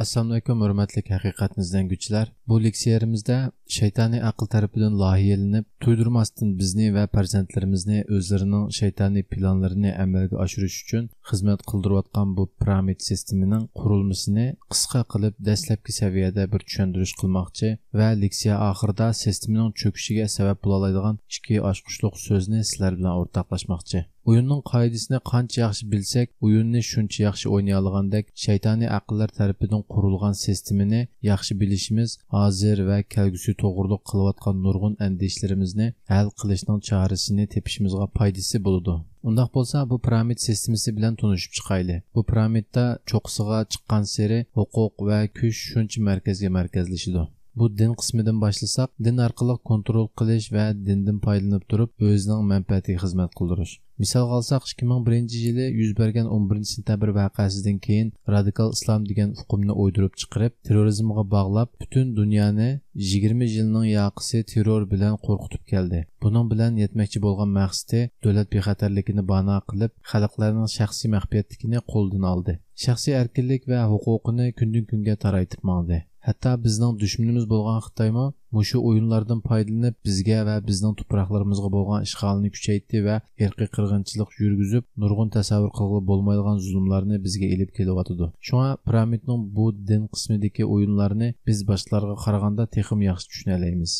Assalomu alaykum hurmatli haqiqatni izlanguvchilar. Bu leksiyarimizda shaytoniy aql tarafidan loyihalanib, to'ydirmasdan bizni va farzandlarimizni o'zlarining shaytoniy planlarini amalga oshirish uchun xizmat qildirayotgan bu piramid sistemining qurilmasini qisqa qilib dastlabki saviyada bir tushuntirish qilmoqchi va leksiya oxirida sistemaning cho'kishiga sabab bo'la oladigan ikki ochquchliq so'zni sizlar bilan o'rtoqlashmoqchi. Oyunning qoidasini qancha yaxshi bilsak, oyunni shuncha yaxshi o'ynay olgandek, shaytoniy aqllar tarafidan qurilgan sistemini yaxshi bilishimiz hozir va kelgusi to'g'riliq qilayotgan nurg'un andishlarimizni hal qilishning chorasini tepishimizga foydasi bo'ladi. Undaq bo'lsa, bu piramid sistemasi bilan tanishib chiqayli. Bu piramidda cho'qqisiga chiqqan sari huquq va kuch shuncha markazga markazlashadi. Bu din qismidan başlasak, din orqali kontrol qilish va dindan foydalanib turib, o'zining manfaatiga xizmat qildirish. Misal olsak, 2001-yili yuz bergan 11-sentabr voqeasidan keyin radikal islom degan hukmni o'ydirib chiqarib, terrorizmga bog'lab, butun dunyoni 20 yilning yoqisi terror bilan qo'rqitib keldi. Buning bilan yetmoqchi bo'lgan maqsadi davlat bexatarligini bano qilib, xalqlarning shaxsiy maxfiyatligini qo'ldan oldi. Shaxsiy erkinlik va huquqini kundan kunga taraytib mangdi. Hatta bizning dushmanimiz bo'lgan Xitoymi mushu o'yinlardan foydalanib bizga va bizning tuproqlarimizga bo'lgan ishg'olni kuchaytirdi va irqiy qirg'inchilik yurgizib, nurg'un tasavvur qilib bo'lmaydigan zulmlarni bizga elib kelyotdi. Shunga piramidning bu din qismidagi o'yinlarni biz boshqalarga qaraganda texim yaxshi tushuna olamiz.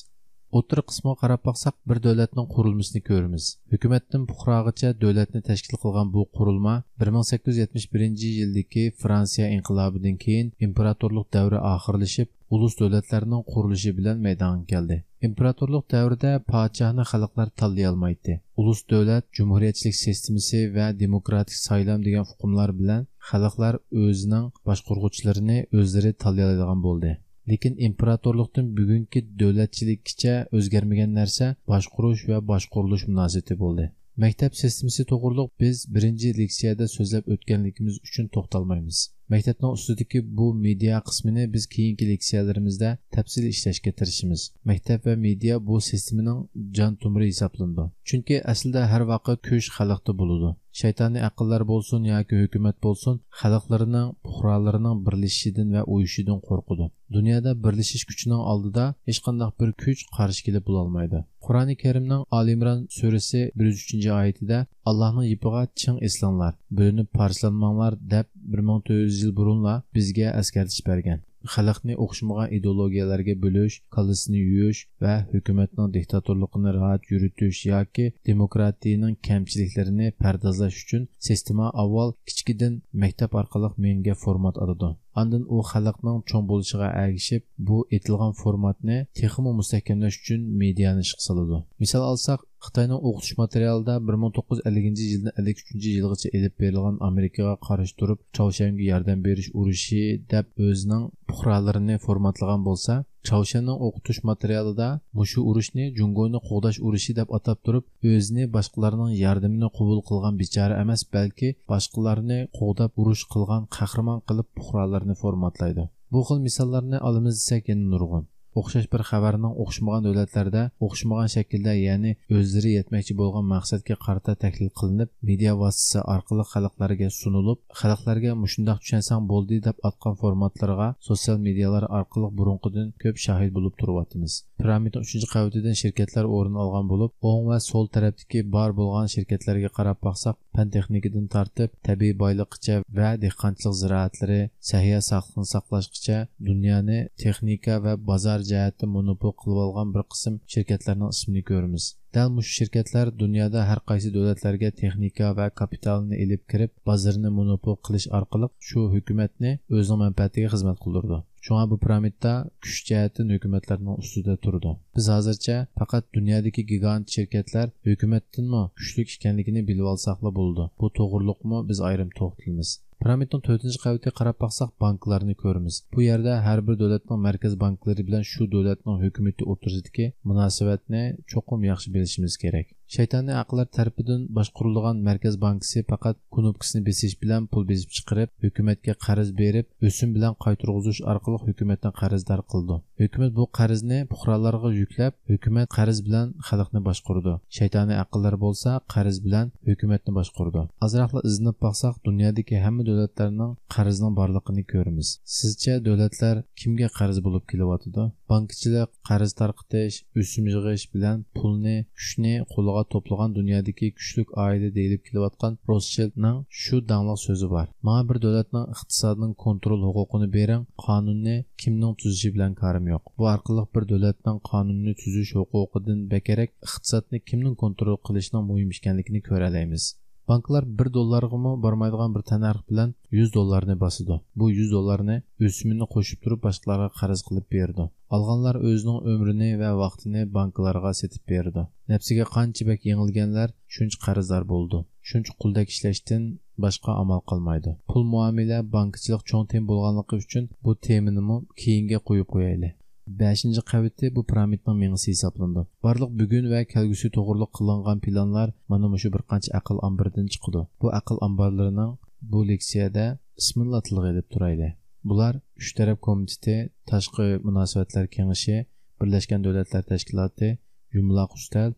O'tir qismiga qarab baqsaq, bir davlatning qurilmasini ko'ramiz. Hukumatdan fuqarogacha davlatni tashkil qilgan bu qurilma 1871-yildagi Fransiya inqilobidan keyin imperatorlik davri oxirlashib, ulus davlatlarning qurilishi bilan maydonga keldi. İmparatorluq davrida podshohni xalqlar tanlay olmaydi. Ulus davlat, jumhuriyatchilik sistemasi va demokratik saylam degan hukmlar bilan xalqlar o'zining boshqaruvchilarini o'zlari tanlay oladigan bo'ldi. Lekin imperatorlikdan bugungi davlatchilikcha o'zgarmagan narsa boshqaruv va boshqarilish munosabati bo'ldi. Maktab sistemasi to'g'riliq biz birinchi leksiyada so'zlab o'tganligimiz uchun to'xtalmaymiz. Maktabning ustidagi bu media qismini biz keyingi leksiyalarimizda tafsil ishlashga tirishamiz. Maktab va media bu sistemaning jon tomiri hisoblanadi. Chunki aslida har vaqt kuch xalqda bo'ladi. Shaytoniy aqllar bo'lsin yoki hukumat bo'lsin, xalqlarining, fuqarolarining birlashishidan va o'yishidan qo'rqadi. Dunyoda birlashish kuchining oldida hech qanday bir kuch qarshi kelib bo'la olmaydi. Qur'oni Karimning Ali Imron surasi 103-oyatida Allohning yipiga ching eslanglar, bo'linib parchlanmanglar deb 1400 yil burunla bizga askartish bergan. Xalqni o'xshamagan ideologiyalarga bo'lish, qallasini yuyish va hukumatning diktatorligini rahat yuritish yoki demokratiyaning kamchiliklarini pardozlash uchun sistema avval kichkidan maktab orqali menga format oladi. Ondan u xalqning cho'ng bo'lishiga ergishib, bu etilgan formatni texnik mustahkamlash uchun mediani ishga soladi. Misol olsak, Xitoyning o'qitish materialida 1950-yildan 53-yilgacha elib berilgan Amerikaga qarshi turib, Chavshanga yordam berish urushi deb o'zining fuqarolarini formatlagan bo'lsa, Chavshanning o'qitish materialida mushu urushni Jungoni qo'g'dash urushi deb atab turib, o'zini boshqalarning yordamini qabul qilgan bechora emas, balki boshqalarni qo'g'dab urush qilgan qahramon qilib fuqarolarni formatlaydi. Bu xil misollarni olamiz desak yana nurg'un. O'xshash bir xabarning o'xshamagan davlatlarda o'xshamagan shaklda, ya'ni o'zlari yetmoqchi bo'lgan maqsadga qarata tahlil qilinib, media vositasi orqali xalqlarga sunilib, xalqlarga mushundaq tushansang bo'ldi deb atgan formatlarga sotsial medialar orqali burunqidan ko'p shahid bo'lib turyapmiz. Piramidning 3-qavatidan shirkatlar o'rin olgan bo'lib, o'ng va so'l tarafdagi bor bo'lgan shirkatlarga qarab baqsaq, fan texnikadan tortib, tabiiy boyliqcha va dehqonchilik ziroatlari, sahiya sog'liqni saqlashgacha dunyoni texnika va bozor jihatda monopol qilib olgan bir qism shirkatlarning ismini ko'ramiz. Dal mush shirkatlar dunyoda har qaysi davlatlarga texnika va kapitalni elib kirib, bozorni monopol qilish orqali shu hukumatni o'zining manfaatiga xizmat qildirdi. Shunga bu piramidda kuch jihatdan hukumatlarning ustida turdi. Biz hozircha faqat dunyodagi gigant shirkatlar hukumatdanmi kuchli ekanligini bilib olsaqla bo'ldi. Bu to'g'riliqmi biz ayrim to'xtalamiz. Piramidning 4-qavatiga qarab baqsaq, banklarni ko'ramiz. Bu yerda har bir davlatning markaz banklari bilan shu davlatning hukumati o'rtasidagi munosabatni cho'qim yaxshi bilishimiz kerak. Shaytoniy aqllar tarafidan boshqarilgan Markaz bankisi faqat knopkasini besish bilan pul bezib chiqarib, hukumatga qarz berib, o'sim bilan qaytarg'izish orqali hukumatni qarzdor qildi. Hukumat bu qarzni fuqarolarga yuklab, hukumat qarz bilan xalqni boshqardi. Shaytoniy aqllar bo'lsa, qarz bilan hukumatni boshqardi. Azroqla izinib baqsaq, dunyodagi hamma davlatlarning qarzining borligini ko'ramiz. Sizcha davlatlar kimga qarz bo'lib kelyapti? Bankchilik, qarz tarqatish, o'sim yig'ish bilan pulni, kuchni qo'lga to'plagan dunyodagi kuchli oila deyilib kelayotgan Rothschildning shu danglik so'zi bor. Mana bir davlatning iqtisodining kontrol huquqini bering, qonunni kimning tuzishi bilan karim yo'q. Bu orqali bir davlatning qonunni tuzish huquqidan bekerak iqtisodni kimning kontrol qilishining muhim ekanligini ko'ra olamiz. Banklar $1 barmaydigan bir tanarx bilan $100 bosadi. Bu $100 o'simini qo'shib turib boshqalarga qarz qilib berdi. Alganlar o'zining umrini va vaqtini banklarga setib berdi. Nafsiga qancha bak yengilganlar shuncha qarzdor bo'ldi. Shuncha quldek ishlashdan boshqa amal qolmaydi. Pul muomala bankchilik cho'ng tem bo'lganligi uchun bu temani keyinga qo'yib qo'yaylik. 5-qavatda bu piramidning mengisi hisoblandi. Barliq bugun va kelgusi to'g'riliq qilingan planlar mana shu bir qancha aql ambaridan chiqdi. Bu aql ambarlarining bu leksiyada bismillah tilga deb turayli. Bular 3 taraf komiteti, tashqi munosabatlar kengashi, Birlashgan Davlatlar Tashkiloti, Yumloq Ustal,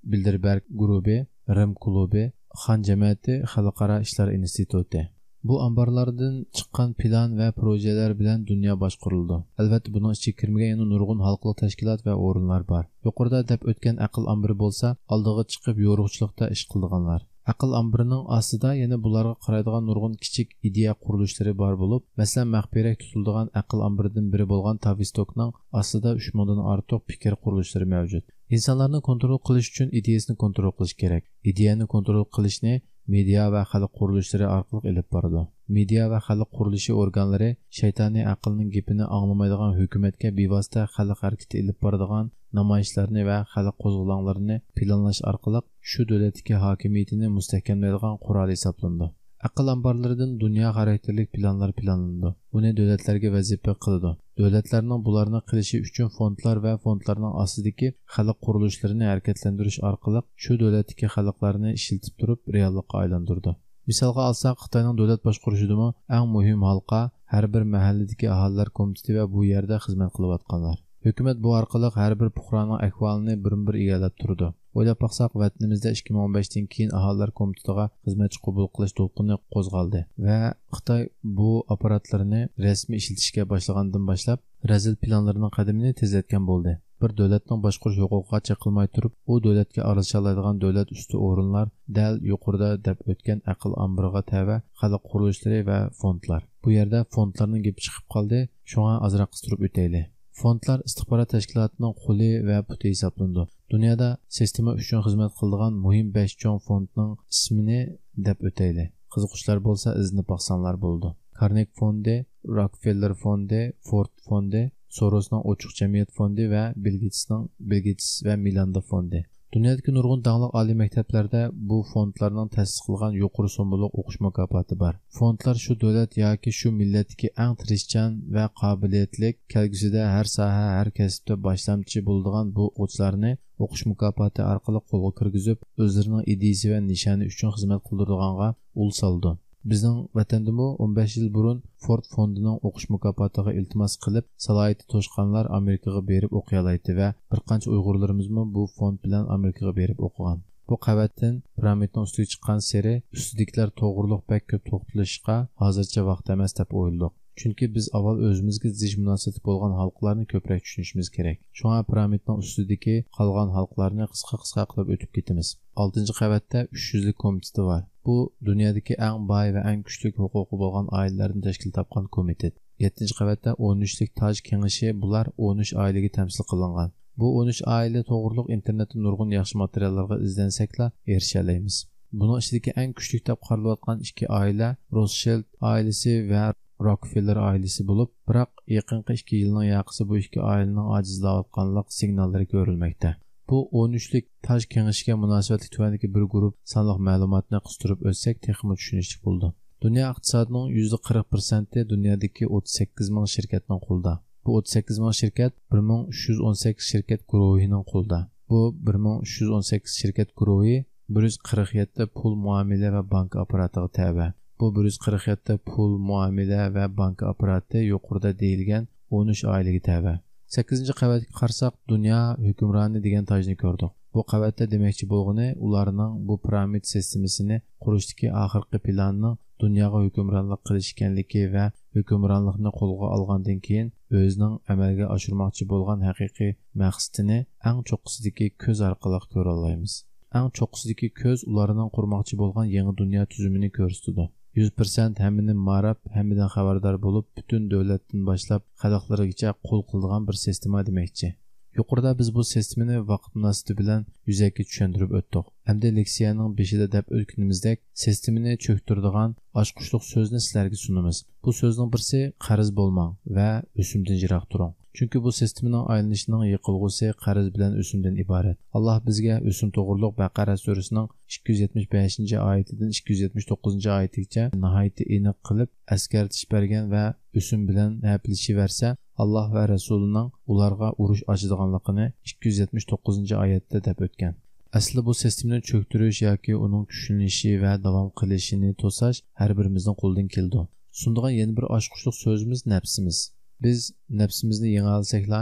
Bilderberg guruhi, Rim klubi, Xan jamiyati, Xalqaro ishlar instituti. Bu ambarlardan chiqqan plan va projelar bilan dunyo boshqarildi. Albatta buning ichiga kirmagan yana nurg'un xalqaro tashkilot va o'rinlar bor. Yuqorida deb o'tgan aql ambiri bo'lsa, oldiga chiqib yo'rg'uchilikda ish qilganlar. Aql ambirining ostida yana bularga qaraydigan nurg'un kichik ideya qurilishlari bor bo'lib, masalan, maxfirak tutiladigan aql ambiridan biri bo'lgan Tavistokning ostida 3000 dan ortiq fikr qurilishlari mavjud. İnsanlarni kontrol qilish uchun ideyasini kontrol qilish kerak. Ideyani kontrol qilishni media va xalq qurilishlari orqali olib boradi. Media va xalq qurilishi organlari shaytoniy aqlning gapini anglamaydigan hukumatga bevosita xalq harakati olib boradigan namoyishlarni va xalq qo'zg'olonlarini planlash orqali shu davlatdagi hokimiyatini mustahkamlaydigan qurol hisoblandi. Aql ambarlaridan dunyo xarakterlik planlar planlandi. Buni davlatlarga vazifa qiladi. Davlatlarning bularni qilishi uchun fondlar va fondlarning ostidagi xalq qurilishlarini harakatlantirish orqali shu davlatdagi xalqlarni ishiltib turib reallikka aylantirdi. Misolga olsak, Xitoyning davlat boshqarishidagi eng muhim halqa har bir mahalladagi aholilar komiteti va bu yerda xizmat qilayotganlar. Hukumat bu orqali har bir fuqaroning ahvolini bir egallab turdi. O'ylab baqsaq, vatanimizda 2015dan keyin aholilar komitetiga xizmatchi qabul qilish to'lqini qo'zg'aldi va Xitoy bu apparatlarni rasmiy ishlatishga boshlagandan boshlab razil planlarining qadamini tezlatgan bo'ldi. Bir davlatning boshqarish huquqiga chaqilmay turib, u davlatga aralasha oladigan davlat usti o'rinlar dal yuqorida deb o'tgan aql ambiriga tava xalq qurilishlari va fondlar. Bu yerda fondlarning gapi chiqib qoldi, shunga ozroq qistirib o'taylik. Fondlar istixborot tashkilotining qo'li va puti hisoblandi. Dunyoda sistema uchun xizmat qiladigan muhim 5 cho'ng fondning ismini deb o'taylik. Qiziqishlar bo'lsa izni baqsanlar bo'ldi. Carnegie fondi, Rockefeller fondi, Ford fondi, Sorosning ochiq jamiyat fondi va Bill Gates va Milanda fondi. Dunyodagi nurg'un danglik oliy maktablarda bu fondlarning ta'sis qilgan yuqori so'mliq o'qish mukofoti bor. Fondlar shu davlat yoki shu millatdagi eng tirishchan va qobiliyatli kelgusida har soha, har kasbda boshlamchi bo'ladigan bu o'quvchilarni o'qish mukofoti orqali qo'lga kirgizib, o'zlarining ideyasi va nishoni uchun xizmat qildirganga ul soldi. Bizning vatandimi 15 yil burun Ford fondining o'qish mukofotiga iltimos qilib, salohiyati to'shqanlar Amerikaga berib o'qiy oladi va bir qancha Uyg'urlarimizmi bu fond bilan Amerikaga berib o'qigan. Bu qavatdan piramidning ustiga chiqqan seri ustidagilar to'g'riliq bak ko'p to'xtalishga hozircha vaqt emas deb o'yladik. Chunki biz avval o'zimizga zich munosabati bo'lgan xalqlarni ko'proq tushunishimiz kerak. Shunga piramidning ustidagi qolgan xalqlarni qisqa qilib o'tib ketamiz. 6-qavatda 300 lik komiteti bor. Bu dunyodagi eng boy va eng kuchli huquqi bo'lgan oilalarni tashkil topgan komitet. 7-qavatda 13 lik Toj kengashi, bular 13 oilaga tamsil qilingan. Bu 13 oila to'g'riliq internetda nurg'un yaxshi materiallarga izlansakla erisha olamiz. Buning ichidagi eng kuchli deb qaralayotgan 2 oila Rothschild oilasi va Rockefeller oilasi bo'lib, biroq yaqinqi 2 yilning yoqisi bu 2 oilaning ojizlayotganlik signallari ko'rilmoqda. Bu 13 lik Toj kengashiga munosabatli tuvandagi bir guruh sonliq ma'lumotni qistirib o'tsak, texnik tushunishlik bo'ldi. Dunyo iqtisodining %40% dunyodagi 38 ming shirkatning qo'lida. Bu 38 ming shirkat 1318 shirkat guruhining qo'lida. Bu Bu 1318 şirket guruhi 147 pul muamele ve banka aparatıga təbə. Bu 147 pul muamele ve banka aparatı yuqorida deyilgan 13 ailəyə təbə. 8-ci qavatga qarasaq dünya hükümranı degan tajni ko'rdik. Bu qavatda demakchi bo'lg'ini ularning bu piramid sistemasini qurishdagi oxirgi planining dunyoga hukmronlik qilish ekanligi va hukmronlikni qo'lga olgandan keyin o'zining amalga oshirmoqchi bo'lgan haqiqiy maqsadini eng cho'qqisidagi ko'z orqali ko'ra olamiz. Eng cho'qqisidagi ko'z ularning qurmoqchi bo'lgan yangi dunyo tuzumini ko'rsatadi. 100% hammani marab, hammadan xabardor bo'lib, butun davlatdan boshlab xalqlargacha qo'l qiladigan bir sistema demakchi. Yuqorida biz bu sistemani vaqt munosabati bilan yuzaga tushuntirib o'tdik. Hamda leksiyaning beshida deb o'tganimizdek, sistemani cho'ktiradigan ochqushliq so'zni sizlarga sunamiz. Bu so'zning birisi qarz bo'lmang va o'simdan yiroq turing. Chunki bu sistemaning aylanishining yiqilg'usi qarz bilan o'simdan iborat. Alloh bizga o'sim to'g'riliq Baqara surasining 275-oyatidan 279-oyatigacha nihoyatda aniq qilib askartish bergan va o'sim bilan haplishiversa, Alloh va Rasulining ularga urush ochadiganligini 279-oyatda deb o'tgan. Asli bu sistemni cho'ktirish yoki uning kuchlanishi va davom qilishini to'sash har birimizning qo'ldan keldi. Sundigan yana bir ochqushliq so'zimiz nafsimiz. Biz nafsimizni yenga olsakla,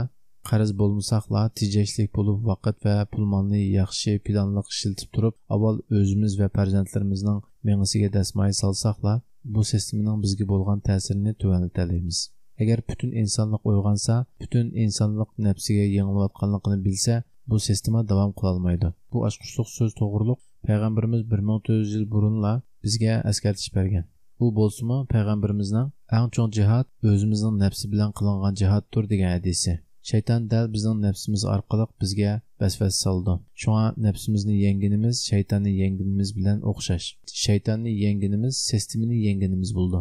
qarz bo'lmasaqla, tejashlik bo'lib vaqt va pul-molni yaxshi planliq ishlatib turib, avval o'zimiz va farzandlarimizning mengisiga dasmoy solsaqla, bu sistemaning bizga bo'lgan ta'sirini tuvanlatalaymiz. Agar butun insonlik uyg'onsa, butun insonlik nafsiga yengilayotganligini bilsa, bu sistema davom qila olmaydi. Bu ochqushliq so'z to'g'riliq payg'ambarimiz 1400 yil burunla bizga eskartish bergan. Bu bo'lsa-mu payg'ambarimizning eng chong jihad o'zimizning nafsi bilan qilingan jihaddir degan hadisi. Shayton dal bizning nafsimiz orqali bizga vasvas soldi. Shunga nafsimizni yenginimiz shaytonni yenginimiz bilan o'xshash. Shaytonni yenginimiz sistemani yenginimiz bo'ldi.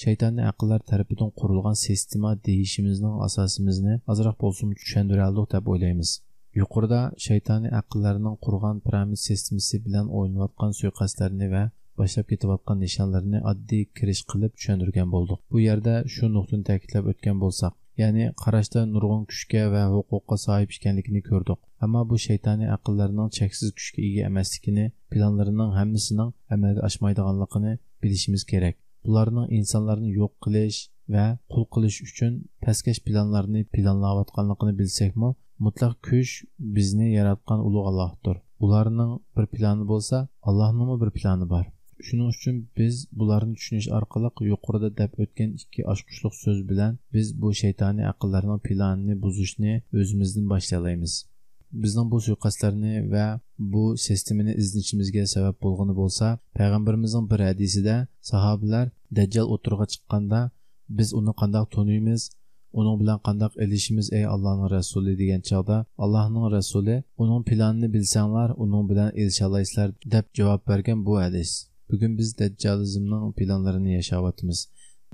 Shaytonni aqllar tarafidan qurilgan sistema deyishimizning asosimizni azroq bo'lsin tushundira oldik deb o'ylaymiz. Yuqorida shaytonni aqllarning qurgan piramid sistemasi bilan o'ynayotgan suiqasdlarni va boshlab ketayotgan nishonlarni oddiy kirish qilib tushuntirgan bo'ldik. Bu yerda shu nuqtani ta'kidlab o'tgan bo'lsak, ya'ni qarashda nurg'un kuchga va huquqqa sahib ekanligini ko'rdik. Ammo bu shaytoniy aqllarning cheksiz kuchga ega emasligini, planlarining hammasining amalga oshmaydiganligini bilishimiz kerak. Bularning insonlarni yo'q qilish va qul qilish uchun pastkash planlarni planlayotganligini bilsakmi, mutlaq kuch bizni yaratgan ulug' Allohdir. Ularning bir plani bo'lsa, Allohning bir plani bor. Shuning uchun biz bularni tushunish orqali yuqorida deb o'tgan ikki ochqushliq so'z bilan biz bu shaytoniy aqllarning planini buzishni o'zimizdan boshlaymiz. Bizning bu suiqasdlarni va bu sistemani izlashimizga sabab bo'lgani bo'lsa, payg'ambarimizning bir hadisida sahobalar Dajjal o'tirg'a chiqqanda biz uni qanday taniymiz, uning bilan qanday elishimiz ey Allohning rasuli degan chog'da Allohning rasuli uning planini bilsanglar, uning bilan elisha olasizlar deb javob bergan bu hadis. Bugun biz Dajjalizmning planlarini yashayapmiz.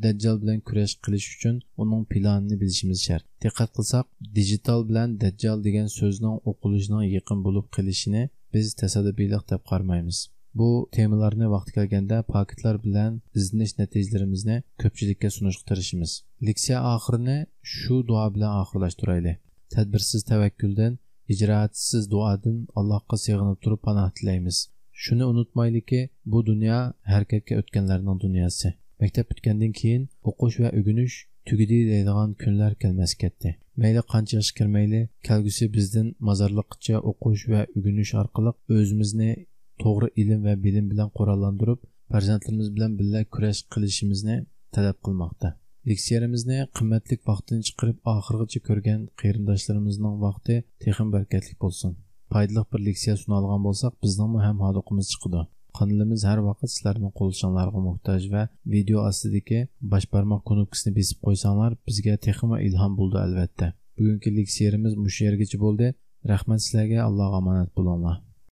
Dajjal bilan kurash qilish uchun uning planini bilishimiz shart. Diqqat qilsak, digital bilan Dajjal degan so'zning o'qilishining yaqin bo'lib qilishini biz tasadduqiylik deb qaramaymiz. Bu temalarni vaqti kelganda paketlar bilan izlanish natijalarimizni ko'pchilikka sunishga tirishimiz. Leksiya oxirini shu duo bilan oxirlashtiraylik. Tadbirsiz tavakkuldan, ijroatsiz duodan Allohga sig'inib turib panoh tilaymiz. Shuni unutmaylikki, bu dunyo harakatga o'tganlarning dunyosi. Maktab bitgandan keyin o'qish va o'rganish tugidi deydigan kunlar kelmas ketdi. Mayli qancha yosh kirmayli, kelgusi bizdan mozorliqcha o'qish va o'rganish orqali o'zimizni to'g'ri ilm va bilim bilan qurollantirib, farzandlarimiz bilan birga kurash qilishimizni talab qilmoqda. Leksiyamizni qimmatli vaqtini chiqarib oxirgacha ko'rgan qarindoshlarimizning vaqti texim barakatli bo'lsin. Foydali bir leksiya suna olgan bo'lsak, bizning ham hodiqimiz chiqdi. Kanalimiz har vaqt sizlarning qo'llashinglarga muhtoj va video ostidagi bosh barmoq knopkasini besib qo'ysanglar, bizga texim ilhom bo'ldi albatta. Bugungi leksiyamiz mush yergacha bo'ldi. Rahmat sizlarga, Allohga omonat bo'linglar.